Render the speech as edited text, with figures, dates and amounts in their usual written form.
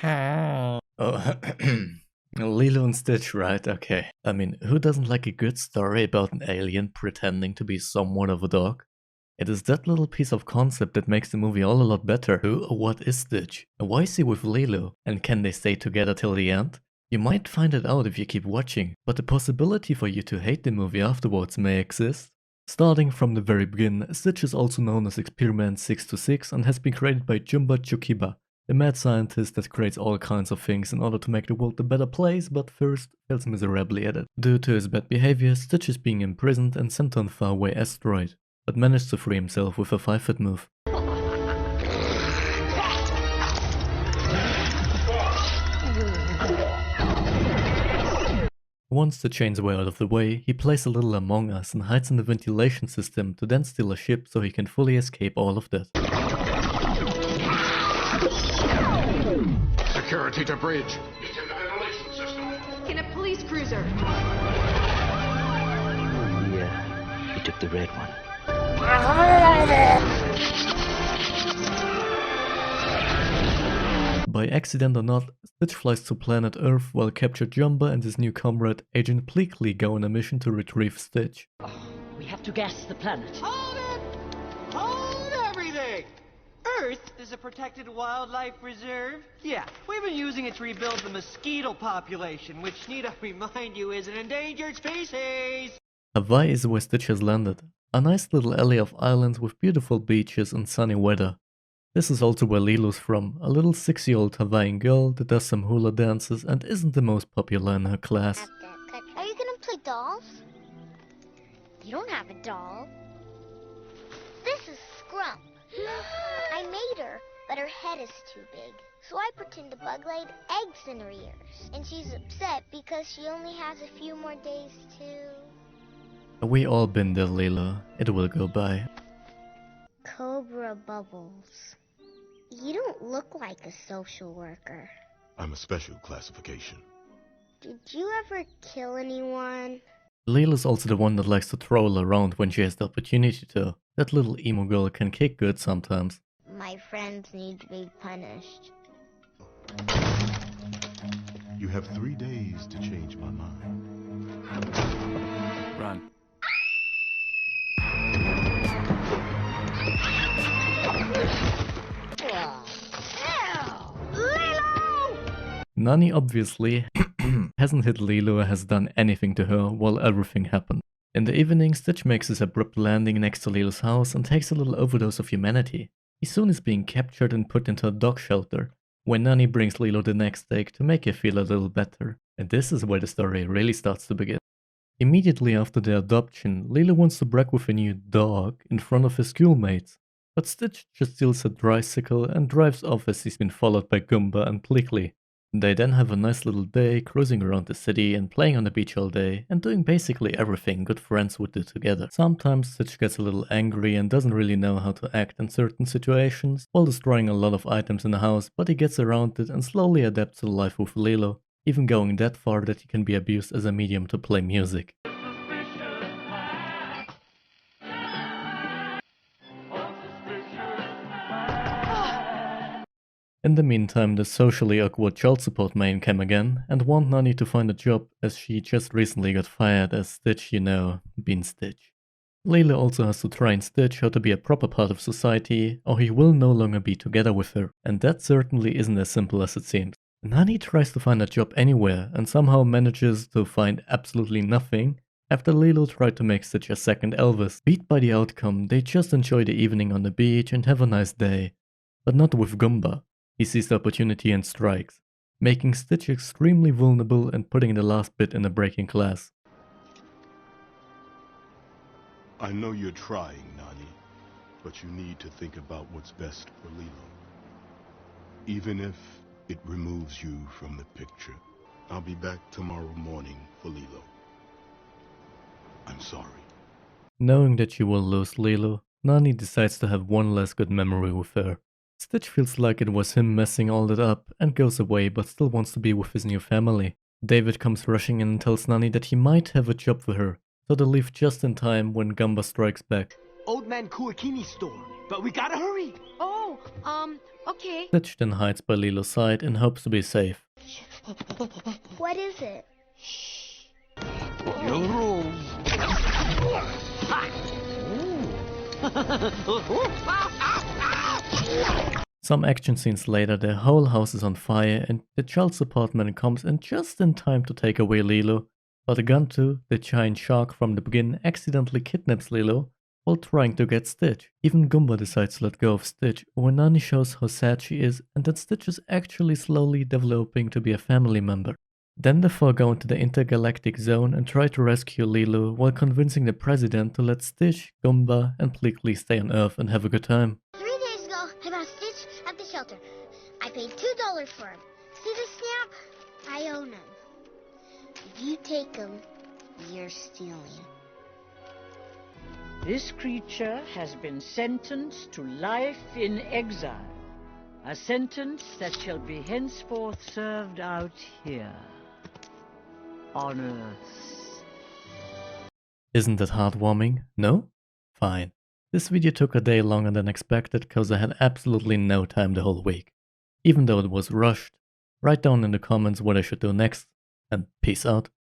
Oh, Lilo and Stitch, right? Okay. I mean, who doesn't like a good story about an alien pretending to be somewhat of a dog? It is that little piece of concept that makes the movie all a lot better. Who or what is Stitch? And why is he with Lilo? And can they stay together till the end? You might find it out if you keep watching, but the possibility for you to hate the movie afterwards may exist. Starting from the very beginning, Stitch is also known as Experiment 626 and has been created by Jumba Chukiba, the mad scientist that creates all kinds of things in order to make the world a better place, but first fails miserably at it. Due to his bad behavior, Stitch is being imprisoned and sent to a faraway asteroid, but managed to free himself with a 5-foot move. Once the chains were out of the way, he plays a little Among Us and hides in the ventilation system to then steal a ship so he can fully escape all of that. Security to bridge. It's in the ventilation system. In a police cruiser. Oh yeah, he took the red one. By accident or not, Stitch flies to planet Earth while captured Jumba and his new comrade Agent Pleakley go on a mission to retrieve Stitch. We have to gas the planet. Hold it! Hold everything! Earth is a protected wildlife reserve. Yeah, we've been using it to rebuild the mosquito population, which, need I remind you, is an endangered species! Hawaii is where Stitch has landed, a nice little alley of islands with beautiful beaches and sunny weather. This is also where Lilo's from, a little 6-year-old Hawaiian girl that does some hula dances and isn't the most popular in her class. Are you gonna play dolls? You don't have a doll. This is Scrump. I made her, but her head is too big. So I pretend the bug laid eggs in her ears. And she's upset because she only has a few more days to... We all been there, Lilo. It will go by. Cobra Bubbles. You don't look like a social worker. I'm a special classification. Did you ever kill anyone? Lilo's also the one that likes to troll around when she has the opportunity to. That little emo girl can kick good sometimes. My friends need to be punished. You have 3 days to change my mind. Run. Nani obviously hasn't hit Lilo or has done anything to her while everything happened. In the evening, Stitch makes his abrupt landing next to Lilo's house and takes a little overdose of humanity. He soon is being captured and put into a dog shelter, where Nani brings Lilo the next steak to make her feel a little better. And this is where the story really starts to begin. Immediately after their adoption, Lilo wants to brag with a new dog in front of his schoolmates. But Stitch just steals a tricycle and drives off as he's been followed by Goomba and Pleakley. They then have a nice little day cruising around the city and playing on the beach all day and doing basically everything good friends would do together. Sometimes Stitch gets a little angry and doesn't really know how to act in certain situations while destroying a lot of items in the house, but he gets around it and slowly adapts to life with Lilo, even going that far that he can be abused as a medium to play music. In the meantime, the socially awkward child support main came again and warned Nani to find a job as she just recently got fired as Stitch, you know, being Stitch. Lilo also has to train Stitch how to be a proper part of society or he will no longer be together with her, and that certainly isn't as simple as it seems. Nani tries to find a job anywhere and somehow manages to find absolutely nothing after Lilo tried to make Stitch a second Elvis. Beat by the outcome, they just enjoy the evening on the beach and have a nice day. But not with Goomba. He sees the opportunity and strikes, making Stitch extremely vulnerable and putting the last bit in a breaking class. I know you're trying, Nani, but you need to think about what's best for Lilo. Even if it removes you from the picture, I'll be back tomorrow morning for Lilo. I'm sorry. Knowing that she will lose Lilo, Nani decides to have one last good memory with her. Stitch feels like it was him messing all that up and goes away but still wants to be with his new family. David comes rushing in and tells Nani that he might have a job for her, so they leave just in time when Gamba strikes back. Old Man Kuakini's store. but we gotta hurry. Oh, okay. Stitch then hides by Lilo's side in hopes to be safe. What is it? Your rules. Some action scenes later, their whole house is on fire and the child support man comes in just in time to take away Lilo. But Guntu, the giant shark from the beginning, accidentally kidnaps Lilo while trying to get Stitch. Even Goomba decides to let go of Stitch when Nani shows how sad she is and that Stitch is actually slowly developing to be a family member. Then the four go into the intergalactic zone and try to rescue Lilo while convincing the president to let Stitch, Goomba and Pleakley stay on Earth and have a good time. 3 days ago, I found Stitch at the shelter. I paid $2 for him. See the snap? I own him. If you take him, you're stealing. This creature has been sentenced to life in exile, a sentence that shall be henceforth served out here, on Earth. Isn't that heartwarming? No? Fine. This video took a day longer than expected cause I had absolutely no time the whole week. Even though it was rushed. Write down in the comments what I should do next, and peace out.